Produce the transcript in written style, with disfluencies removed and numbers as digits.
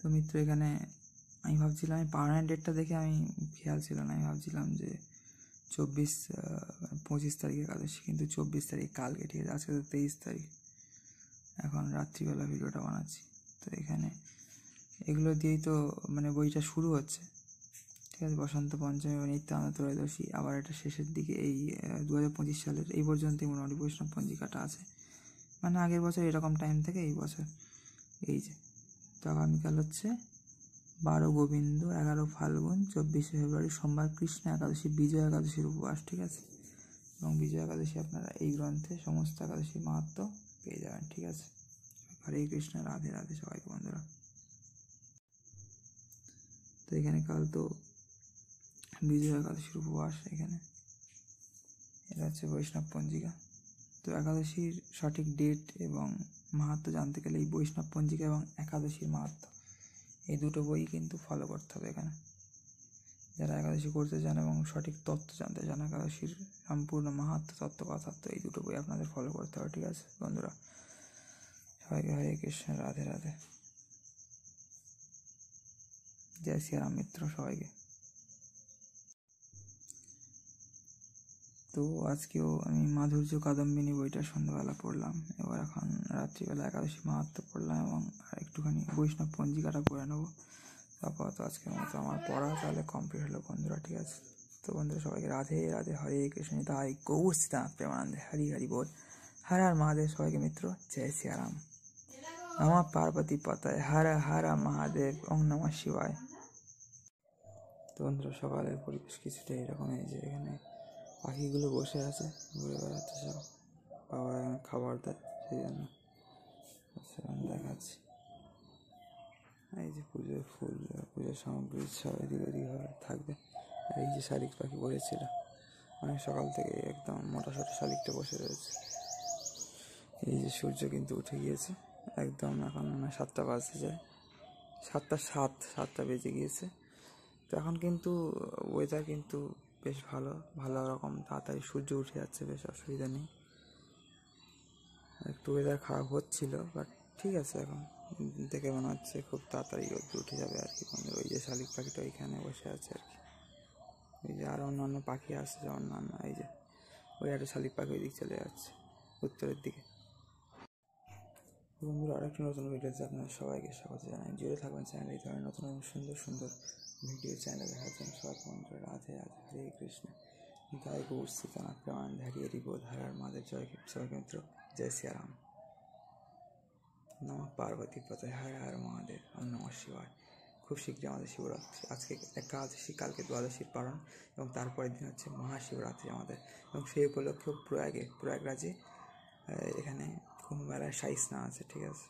তো মিত্র এখানে আমি ভাবছিলাম, আমি পার্মানেন্ট ডেটটা দেখে আমি খেয়াল ছিল না, আমি ভাবছিলাম যে 25 তারিখ একাদশী, কিন্তু 24 তারিখ কালকে, ঠিক আছে। আজকে তো 23 তারিখ, এখন রাত্রিবেলা ভিডিওটা বানাচ্ছি। তো এখানে এগুলো দিয়েই তো মানে বইটা শুরু হচ্ছে, ঠিক আছে। বসন্ত পঞ্চমী এবং নিত্যানন্দ ত্রয়োদশী, আবার এটা শেষের দিকে এই 2025 সালের এই পর্যন্তই মোটামুটি বৈষ্ণব পঞ্জিকাটা আছে। মানে আগের বছর এরকম টাইম থেকে এই বছর এই যে। তো আগামীকাল হচ্ছে 12 গোবিন্দ, 11 ফাল্গুন, 24 ফেব্রুয়ারি সোমবার কৃষ্ণ একাদশী, বিজয়া একাদশীর উপবাস, ঠিক আছে। এবং বিজয়া একাদশী আপনারা এই গ্রন্থে সমস্ত একাদশীর মাহাত্ম পেয়ে যাবেন, ঠিক আছে। হরে কৃষ্ণ, রাধে রাধে সবাইকে বন্ধুরা। তো এখানে কাল তো বিজয়া একাদশীর উপবাস, এখানে এটা হচ্ছে বৈষ্ণব পঞ্জিকা। তো একাদশীর সঠিক ডেট এবং মাহাত্ম জানতে গেলে এই বৈষ্ণব পঞ্জিকা এবং একাদশীর মাহাত্ম এই দুটো বই কিন্তু ফলো করতে হবে এখানে। যারা একাদশী করতে চান এবং সঠিক তত্ত্ব জানতে চান, একাদশীর সম্পূর্ণ মাহাত্ম তত্ত্ব কথাত্ব, এই দুটো বই আপনাদের ফলো করতে হবে, ঠিক আছে বন্ধুরা। সবাইকে হরে কৃষ্ণ, রাধে রাধে, জয় শ্রীরাম মিত্র সবাইকে। তো আজকেও আমি মাধুর্য কাদম্বিনী বইটা সন্ধ্যাবেলা পড়লাম, এবার এখন রাত্রিবেলা একাদশী মাহাত্ম পড়লাম এবং একটুখানি বৈষ্ণব পঞ্জিকাটা পড়ে নেবো। আপাতত আজকের মতো আমার পড়া তাহলে কমপ্লিট হলো বন্ধুরা, ঠিক আছে। তো বন্ধুরা সবাইকে রাধে রাধে, হরে কৃষ্ণ, তাই গৌর সীতানাথ প্রেমানন্দে, হরি হরি বল, হর হর মহাদেব, সবাইকে মিত্র জয় শ্রীরাম। নমঃ পার্বতী পতায়, হর হর মহাদেব, ওং নমঃ শিবায়। তো বন্ধুরা সকালের পরিবেশ কিছুটা এরকম, এই যে এখানে পাখিগুলো বসে আছে, ঘুরে বেড়াচ্ছে সব, বাবা এখানে খাবার দেয় সেই জন্য দেখাচ্ছি। এই যে পুজোর ফুল, পুজোর সামগ্রী সব এদিক ওদিক থাকবে। আর এই যে শালিক পাখি বসেছিল অনেক সকাল থেকে, একদম মোটা সোটা শালিকটা বসে রয়েছে। এই যে সূর্য কিন্তু উঠে গিয়েছে একদম, এখন 7টা বাজতে যায়, 7টা বেজে গিয়েছে। তো এখন কিন্তু ওয়েদার কিন্তু বেশ ভালো রকম তাড়াতাড়ি সূর্য উঠে যাচ্ছে, বেশ অসুবিধা নেই। একটু ওয়েদার খারাপ হচ্ছিল, বাট ঠিক আছে, এখন দেখে মনে হচ্ছে খুব তাড়াতাড়ি রোদ উঠে যাবে আর কি বন্ধু। ওই যে শালিক পাখিটা ওইখানে বসে আছে আর কি। ওই যে আরও অন্যান্য পাখি আসছে, অন্যান্য এই যে ওই একটা শালিক পাখি ওই দিক চলে যাচ্ছে উত্তরের দিকে। বন্ধুরা আরেকটি নতুন ভিডিওতে আপনাদের সবাইকে স্বাগত জানাই। জুড়ে থাকবেন চ্যানেলে এই ধরনের নতুন সুন্দর সুন্দর ভিডিও চ্যানেলে দেখার জন্য। সবাইকে বন্ধুরা রাধে রাধে, হরে কৃষ্ণ, তাই গৌর সীতানাথ প্রেমানন্দে, হরি হরি বল, হর হর মহাদেব, সবাইকে মিত্র জয় শ্রীরাম। নমঃ পার্বতী পতায়, হর হর মহাদেব, ওং নমঃ শিবায়। খুব শীঘ্রই আমাদের শিবরাত্রি, আজকে একাদশী, কালকে দ্বাদশীর পালন এবং তারপরের দিন হচ্ছে মহাশিবরাত্রি আমাদের। এবং সেই উপলক্ষেও প্রয়াগরাজে এখানে কুম্ভ মেলায় শাহী স্নান আছে, ঠিক আছে।